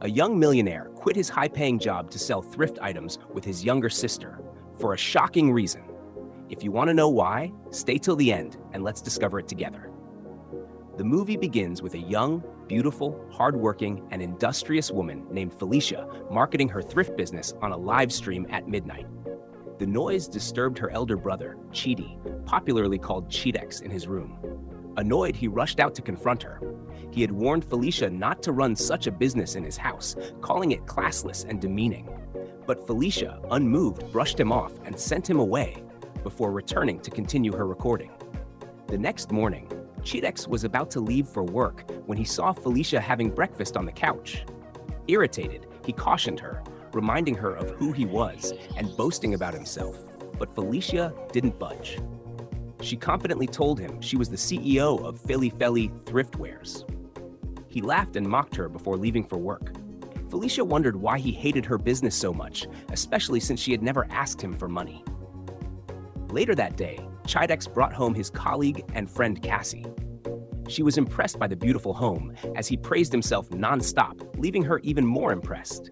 A young millionaire quit his high-paying job to sell thrift items with his younger sister for a shocking reason. If you want to know why, stay till the end and let's discover it together. The movie begins with a young, beautiful, hardworking, and industrious woman named Felicia marketing her thrift business on a live stream at midnight. The noise disturbed her elder brother, Cheedex, popularly called Cheedex, in his room. Annoyed, he rushed out to confront her. He had warned Felicia not to run such a business in his house, calling it classless and demeaning. But Felicia, unmoved, brushed him off and sent him away before returning to continue her recording. The next morning, Cheedex was about to leave for work when he saw Felicia having breakfast on the couch. Irritated, he cautioned her, reminding her of who he was and boasting about himself, but Felicia didn't budge. She confidently told him she was the CEO of Philly Thriftwares. He laughed and mocked her before leaving for work. Felicia wondered why he hated her business so much, especially since she had never asked him for money. Later that day, Cheedex brought home his colleague and friend Cassie. She was impressed by the beautiful home, as he praised himself non-stop, leaving her even more impressed.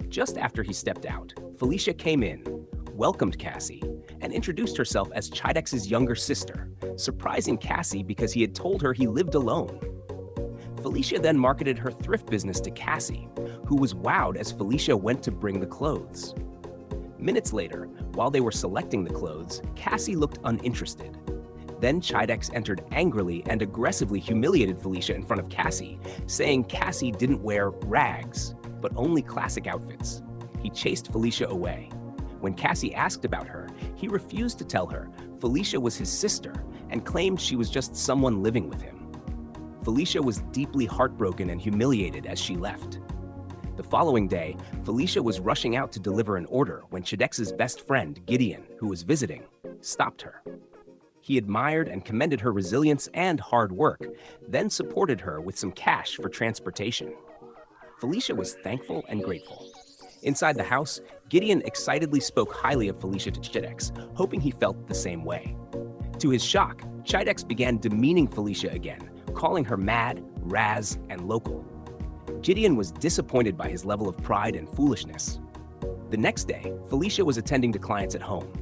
Just after he stepped out, Felicia came in, welcomed Cassie, and introduced herself as Cheedex's younger sister, surprising Cassie because he had told her he lived alone. Felicia then marketed her thrift business to Cassie, who was wowed as Felicia went to bring the clothes. Minutes later, while they were selecting the clothes, Cassie looked uninterested. Then Cheedex entered angrily and aggressively humiliated Felicia in front of Cassie, saying Cassie didn't wear rags, but only classic outfits. He chased Felicia away. When Cassie asked about her, he refused to tell her Felicia was his sister and claimed she was just someone living with him. Felicia was deeply heartbroken and humiliated as she left. The following day, Felicia was rushing out to deliver an order when Cheedex's best friend, Gideon, who was visiting, stopped her. He admired and commended her resilience and hard work, then supported her with some cash for transportation. Felicia was thankful and grateful. Inside the house, Gideon excitedly spoke highly of Felicia to Cheedex, hoping he felt the same way. To his shock, Cheedex began demeaning Felicia again, calling her mad, razz, and local. Gideon was disappointed by his level of pride and foolishness. The next day, Felicia was attending to clients at home.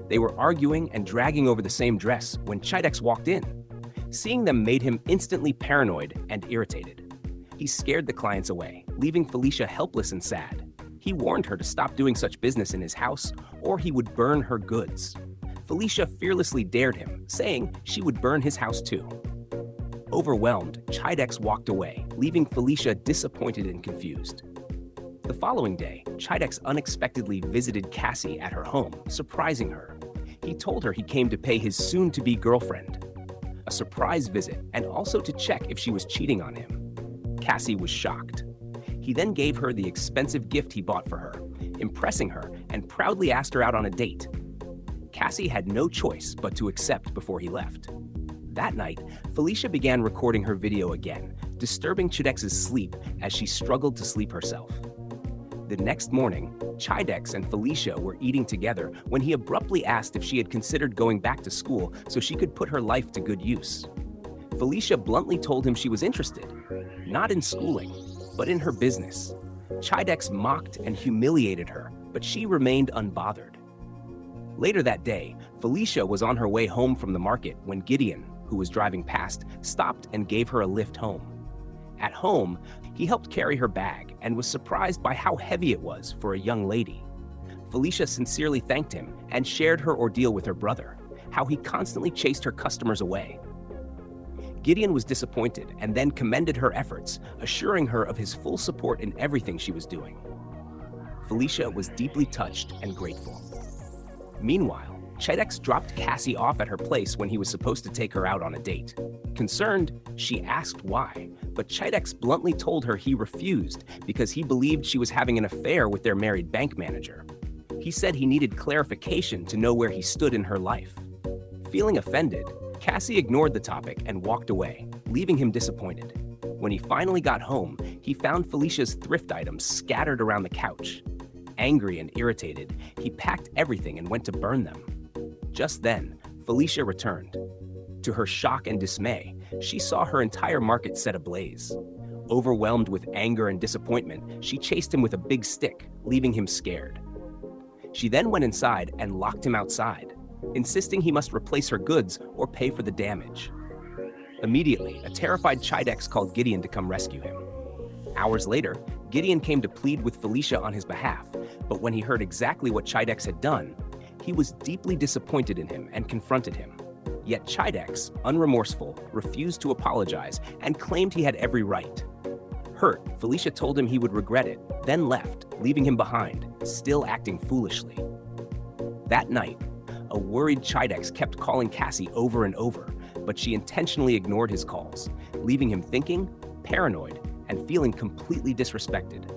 They were arguing and dragging over the same dress when Cheedex walked in. Seeing them made him instantly paranoid and irritated. He scared the clients away, leaving Felicia helpless and sad. He warned her to stop doing such business in his house, or he would burn her goods. Felicia fearlessly dared him, saying she would burn his house too. Overwhelmed, Cheedex walked away, leaving Felicia disappointed and confused. The following day, Cheedex unexpectedly visited Cassie at her home, surprising her. He told her he came to pay his soon-to-be girlfriend a surprise visit and also to check if she was cheating on him. Cassie was shocked. He then gave her the expensive gift he bought for her, impressing her, and proudly asked her out on a date. Cassie had no choice but to accept before he left. That night, Felicia began recording her video again, disturbing Cheedex's sleep as she struggled to sleep herself. The next morning, Cheedex and Felicia were eating together when he abruptly asked if she had considered going back to school so she could put her life to good use. Felicia bluntly told him she was interested, not in schooling, but in her business. Cheedex mocked and humiliated her, but she remained unbothered. Later that day, Felicia was on her way home from the market when Gideon, who was driving past, stopped and gave her a lift home. At home, he helped carry her bag and was surprised by how heavy it was for a young lady. Felicia sincerely thanked him and shared her ordeal with her brother, how he constantly chased her customers away. Gideon was disappointed and then commended her efforts, assuring her of his full support in everything she was doing. Felicia was deeply touched and grateful. Meanwhile, Cheedex dropped Cassie off at her place when he was supposed to take her out on a date. Concerned, she asked why, but Cheedex bluntly told her he refused because he believed she was having an affair with their married bank manager. He said he needed clarification to know where he stood in her life. Feeling offended, Cassie ignored the topic and walked away, leaving him disappointed. When he finally got home, he found Felicia's thrift items scattered around the couch. Angry and irritated, he packed everything and went to burn them. Just then, Felicia returned. To her shock and dismay, she saw her entire market set ablaze. Overwhelmed with anger and disappointment, she chased him with a big stick, leaving him scared. She then went inside and locked him outside, insisting he must replace her goods or pay for the damage. Immediately, a terrified Cheedex called Gideon to come rescue him. Hours later, Gideon came to plead with Felicia on his behalf, but when he heard exactly what Cheedex had done, he was deeply disappointed in him and confronted him. Yet Cheedex, unremorseful, refused to apologize and claimed he had every right. Hurt, Felicia told him he would regret it, then left, leaving him behind, still acting foolishly. That night, a worried Cheedex kept calling Cassie over and over, but she intentionally ignored his calls, leaving him thinking, paranoid, and feeling completely disrespected.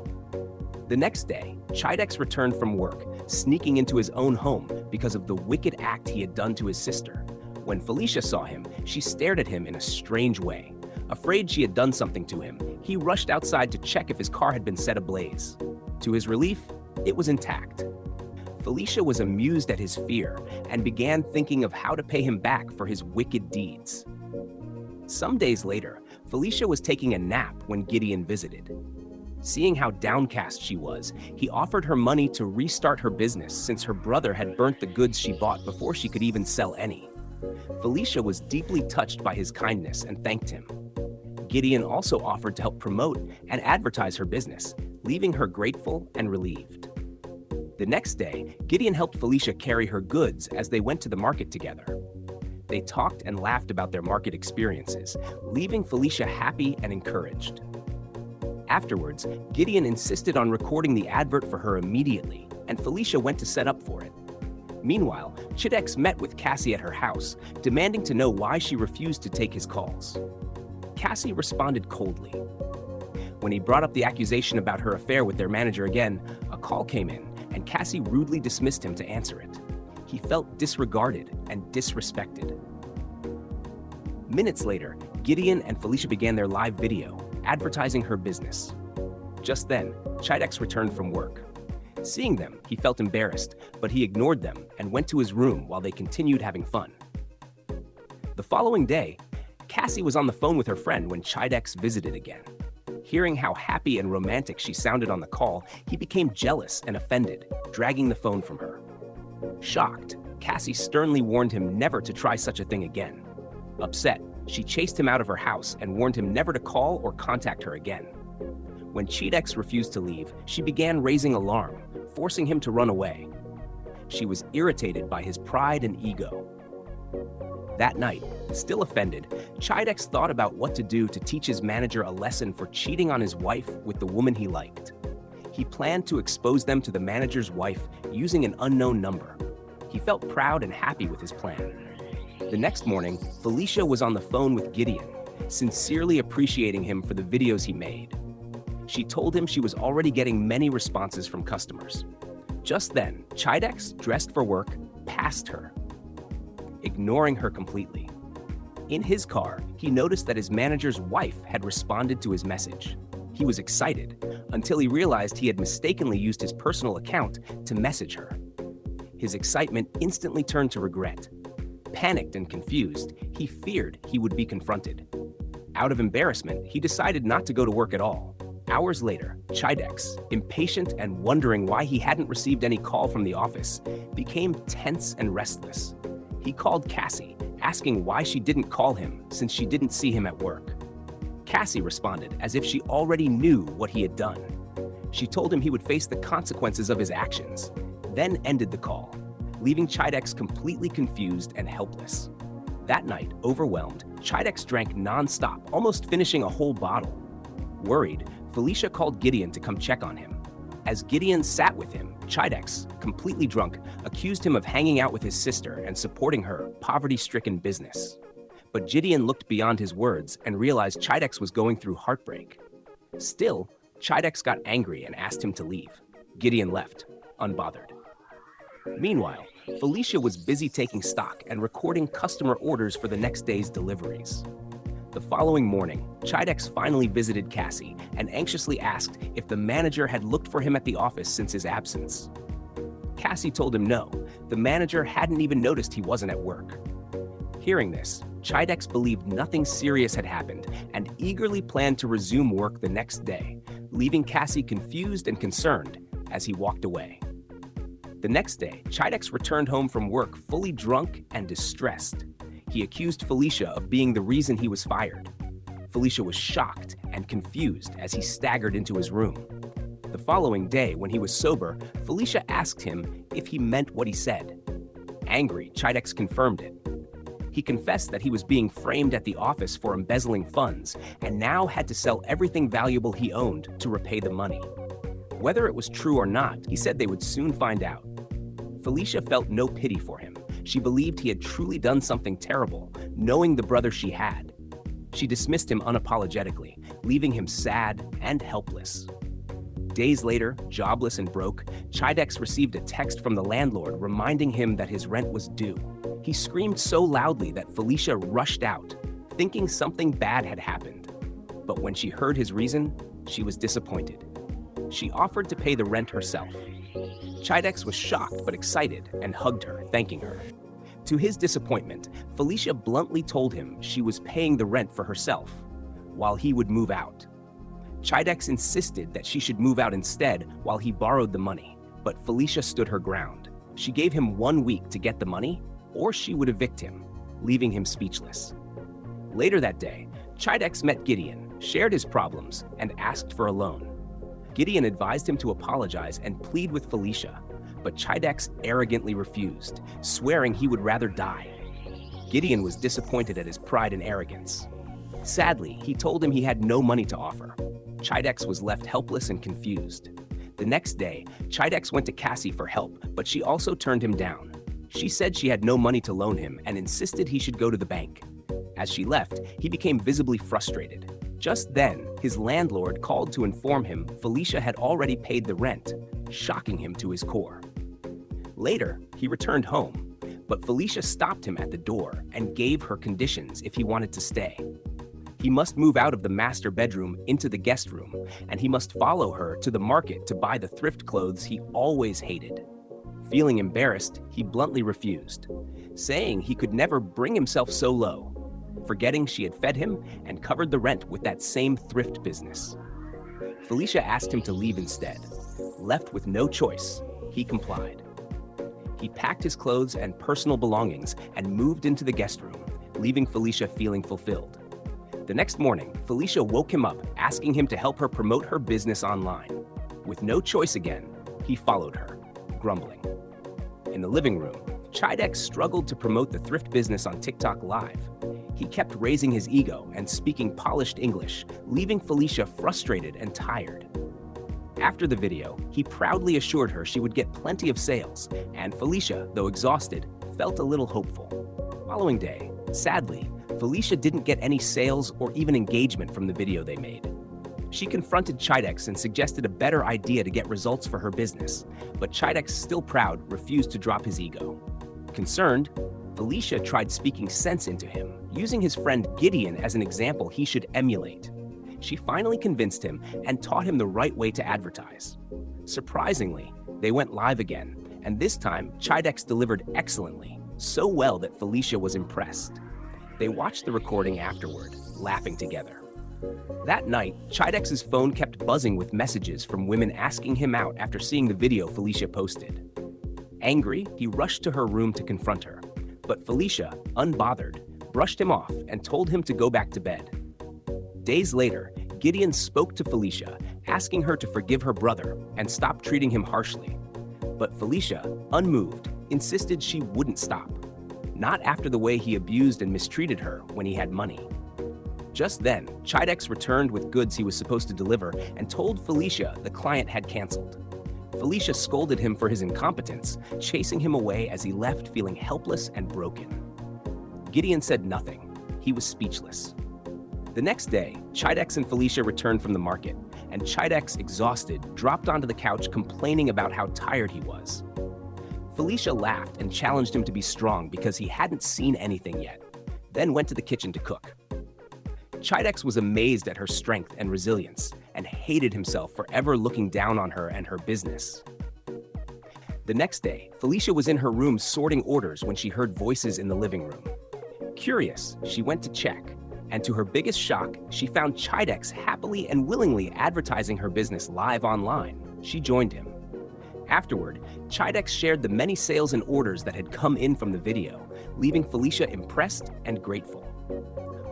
The next day, Cheedex returned from work, sneaking into his own home because of the wicked act he had done to his sister. When Felicia saw him, she stared at him in a strange way. Afraid she had done something to him, he rushed outside to check if his car had been set ablaze. To his relief, it was intact. Felicia was amused at his fear and began thinking of how to pay him back for his wicked deeds. Some days later, Felicia was taking a nap when Gideon visited. Seeing how downcast she was, he offered her money to restart her business since her brother had burnt the goods she bought before she could even sell any. Felicia was deeply touched by his kindness and thanked him. Gideon also offered to help promote and advertise her business, leaving her grateful and relieved. The next day, Gideon helped Felicia carry her goods as they went to the market together. They talked and laughed about their market experiences, leaving Felicia happy and encouraged. Afterwards, Gideon insisted on recording the advert for her immediately, and Felicia went to set up for it. Meanwhile, Cheedex met with Cassie at her house, demanding to know why she refused to take his calls. Cassie responded coldly. When he brought up the accusation about her affair with their manager again, a call came in, and Cassie rudely dismissed him to answer it. He felt disregarded and disrespected. Minutes later, Gideon and Felicia began their live video, advertising her business. Just then, Cheedex returned from work. Seeing them, he felt embarrassed, but he ignored them and went to his room while they continued having fun. The following day, Cassie was on the phone with her friend when Cheedex visited again. Hearing how happy and romantic she sounded on the call, he became jealous and offended, dragging the phone from her. Shocked, Cassie sternly warned him never to try such a thing again. Upset, she chased him out of her house and warned him never to call or contact her again. When Cheedex refused to leave, she began raising alarm, forcing him to run away. She was irritated by his pride and ego. That night, still offended, Cheedex thought about what to do to teach his manager a lesson for cheating on his wife with the woman he liked. He planned to expose them to the manager's wife using an unknown number. He felt proud and happy with his plan. The next morning, Felicia was on the phone with Gideon, sincerely appreciating him for the videos he made. She told him she was already getting many responses from customers. Just then, Cheedex, dressed for work, passed her, ignoring her completely. In his car, he noticed that his manager's wife had responded to his message. He was excited until he realized he had mistakenly used his personal account to message her. His excitement instantly turned to regret. Panicked and confused, he feared he would be confronted. Out of embarrassment, he decided not to go to work at all. Hours later, Cheedex, impatient and wondering why he hadn't received any call from the office, became tense and restless. He called Cassie, asking why she didn't call him since she didn't see him at work. Cassie responded as if she already knew what he had done. She told him he would face the consequences of his actions, then ended the call, leaving Cheedex completely confused and helpless. That night, overwhelmed, Cheedex drank non-stop, almost finishing a whole bottle. Worried, Felicia called Gideon to come check on him. As Gideon sat with him, Cheedex, completely drunk, accused him of hanging out with his sister and supporting her poverty-stricken business. But Gideon looked beyond his words and realized Cheedex was going through heartbreak. Still, Cheedex got angry and asked him to leave. Gideon left, unbothered. Meanwhile, Felicia was busy taking stock and recording customer orders for the next day's deliveries. The following morning, Cheedex finally visited Cassie and anxiously asked if the manager had looked for him at the office since his absence. Cassie told him no, the manager hadn't even noticed he wasn't at work. Hearing this, Cheedex believed nothing serious had happened and eagerly planned to resume work the next day, leaving Cassie confused and concerned as he walked away. The next day, Cheedex returned home from work fully drunk and distressed. He accused Felicia of being the reason he was fired. Felicia was shocked and confused as he staggered into his room. The following day, when he was sober, Felicia asked him if he meant what he said. Angry, Cheedex confirmed it. He confessed that he was being framed at the office for embezzling funds and now had to sell everything valuable he owned to repay the money. Whether it was true or not, he said they would soon find out. Felicia felt no pity for him. She believed he had truly done something terrible, knowing the brother she had. She dismissed him unapologetically, leaving him sad and helpless. Days later, jobless and broke, Cheedex received a text from the landlord reminding him that his rent was due. He screamed so loudly that Felicia rushed out, thinking something bad had happened. But when she heard his reason, she was disappointed. She offered to pay the rent herself. Cheedex was shocked but excited and hugged her, thanking her. To his disappointment, Felicia bluntly told him she was paying the rent for herself, while he would move out. Cheedex insisted that she should move out instead while he borrowed the money, but Felicia stood her ground. She gave him 1 week to get the money, or she would evict him, leaving him speechless. Later that day, Cheedex met Gideon, shared his problems, and asked for a loan. Gideon advised him to apologize and plead with Felicia, but Cheedex arrogantly refused, swearing he would rather die. Gideon was disappointed at his pride and arrogance. Sadly, he told him he had no money to offer. Cheedex was left helpless and confused. The next day, Cheedex went to Cassie for help, but she also turned him down. She said she had no money to loan him and insisted he should go to the bank. As she left, he became visibly frustrated. Just then, his landlord called to inform him Felicia had already paid the rent, shocking him to his core. Later, he returned home, but Felicia stopped him at the door and gave her conditions if he wanted to stay. He must move out of the master bedroom into the guest room, and he must follow her to the market to buy the thrift clothes he always hated. Feeling embarrassed, he bluntly refused, saying he could never bring himself so low, forgetting she had fed him and covered the rent with that same thrift business. Felicia asked him to leave instead. Left with no choice, he complied. He packed his clothes and personal belongings and moved into the guest room, leaving Felicia feeling fulfilled. The next morning, Felicia woke him up, asking him to help her promote her business online. With no choice again, he followed her, grumbling. In the living room, Cheedex struggled to promote the thrift business on TikTok Live. He kept raising his ego and speaking polished English, leaving Felicia frustrated and tired. After the video, he proudly assured her she would get plenty of sales, and Felicia, though exhausted, felt a little hopeful. Following day, sadly, Felicia didn't get any sales or even engagement from the video they made. She confronted Cheedex and suggested a better idea to get results for her business, but Cheedex, still proud, refused to drop his ego. Concerned, Felicia tried speaking sense into him, using his friend Gideon as an example he should emulate. She finally convinced him and taught him the right way to advertise. Surprisingly, they went live again, and this time Cheedex delivered excellently, so well that Felicia was impressed. They watched the recording afterward, laughing together. That night, Cheedex's phone kept buzzing with messages from women asking him out after seeing the video Felicia posted. Angry, he rushed to her room to confront her, but Felicia, unbothered, brushed him off and told him to go back to bed. Days later, Gideon spoke to Felicia, asking her to forgive her brother and stop treating him harshly. But Felicia, unmoved, insisted she wouldn't stop. Not after the way he abused and mistreated her when he had money. Just then, Cheedex returned with goods he was supposed to deliver and told Felicia the client had canceled. Felicia scolded him for his incompetence, chasing him away as he left feeling helpless and broken. Gideon said nothing. He was speechless. The next day, Cheedex and Felicia returned from the market, and Cheedex, exhausted, dropped onto the couch complaining about how tired he was. Felicia laughed and challenged him to be strong because he hadn't seen anything yet, then went to the kitchen to cook. Cheedex was amazed at her strength and resilience and hated himself for ever looking down on her and her business. The next day, Felicia was in her room sorting orders when she heard voices in the living room. Curious, she went to check, and to her biggest shock, she found Cheedex happily and willingly advertising her business live online. She joined him. Afterward, Cheedex shared the many sales and orders that had come in from the video, leaving Felicia impressed and grateful.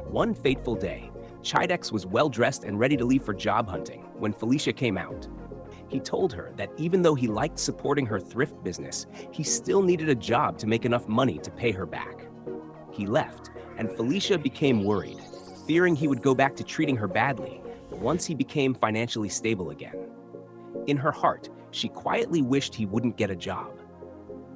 One fateful day, Cheedex was well-dressed and ready to leave for job hunting when Felicia came out. He told her that even though he liked supporting her thrift business, he still needed a job to make enough money to pay her back. He left, and Felicia became worried, fearing he would go back to treating her badly once he became financially stable again. In her heart, she quietly wished he wouldn't get a job.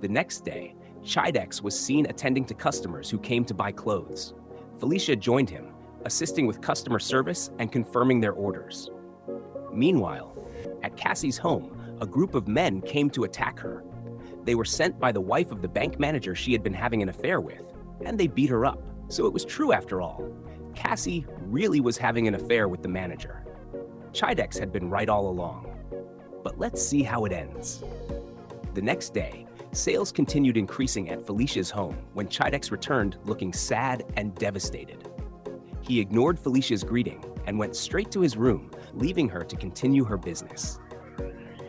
The next day, Cheedex was seen attending to customers who came to buy clothes. Felicia joined him, assisting with customer service and confirming their orders. Meanwhile, at Cassie's home, a group of men came to attack her. They were sent by the wife of the bank manager she had been having an affair with, and they beat her up. So it was true after all. Cassie really was having an affair with the manager. Cheedex had been right all along. But let's see how it ends. The next day, sales continued increasing at Felicia's home when Cheedex returned looking sad and devastated. He ignored Felicia's greeting and went straight to his room, leaving her to continue her business.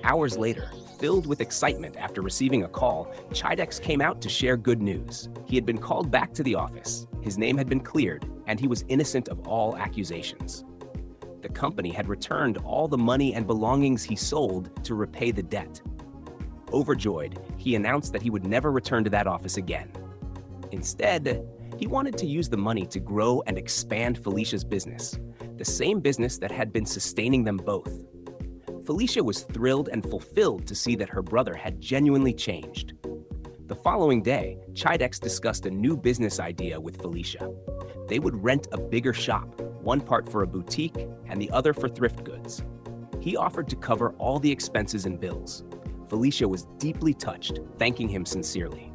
Hours later, filled with excitement after receiving a call, Cheedex came out to share good news. He had been called back to the office, his name had been cleared, and he was innocent of all accusations. The company had returned all the money and belongings he sold to repay the debt. Overjoyed, he announced that he would never return to that office again. Instead, he wanted to use the money to grow and expand Felicia's business, the same business that had been sustaining them both. Felicia was thrilled and fulfilled to see that her brother had genuinely changed. The following day, Cheedex discussed a new business idea with Felicia. They would rent a bigger shop, one part for a boutique and the other for thrift goods. He offered to cover all the expenses and bills. Felicia was deeply touched, thanking him sincerely.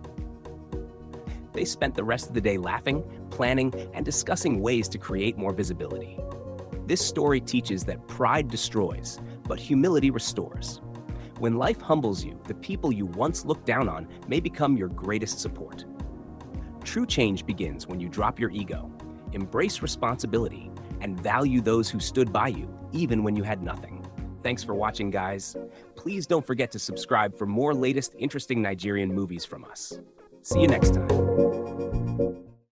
They spent the rest of the day laughing, planning, and discussing ways to create more visibility. This story teaches that pride destroys, but humility restores. When life humbles you, the people you once looked down on may become your greatest support. True change begins when you drop your ego, embrace responsibility, and value those who stood by you, even when you had nothing. Thanks for watching, guys. Please don't forget to subscribe for more latest interesting Nigerian movies from us. See you next time.